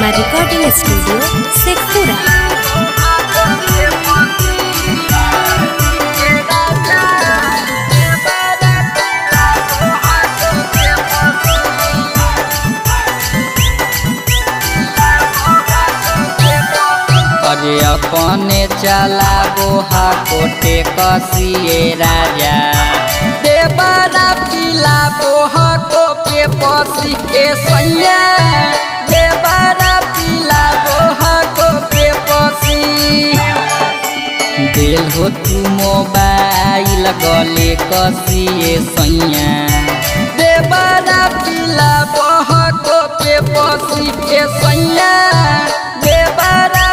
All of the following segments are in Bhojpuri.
गरिमा रिकॉर्डिंग स्टूडियो शेखपुरा। अरे अपने चलाबो कोटे कसिए राजा देवरा पिलाबो को पे पसी के सैया देवरा पिलाबो को पे पसी दिल हो तू मोबाइल गले कसिए सैया देवरा पिलाबो को पे पसी के सैया देवरा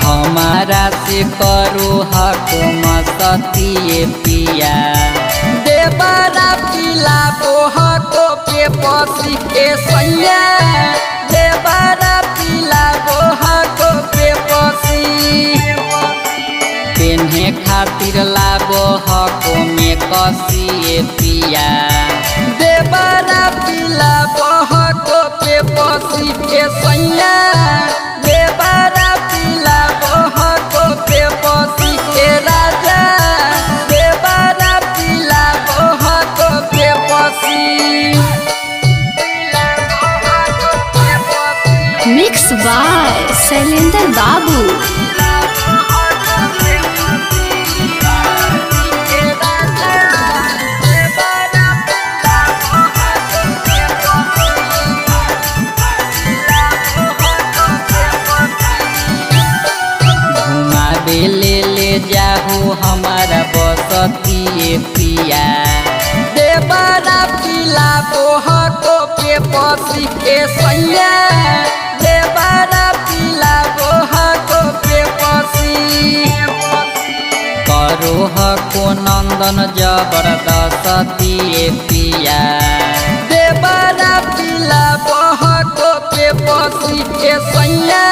हमारा से करो हको मस्तिए पिया देवरा पिलाबो हको पे पसी के सैया देवरा पिलाबो हको पे पसी पेन्हे खातिर लाबो हको में कसिए पिया देवरा पिलाबो हको पे पसी के सैया देवरा मिक्स बाय शैलेंद्र बाबू। घुमावे ले जाहू हमारा बसतिए पिया देवरा पिलाबो को पे पसी के सैया देवरा पिलाबो को पे पसी करो हको नंदन जबरदस्तिए पिया देवरा पिलाबो को पे पसी के सैया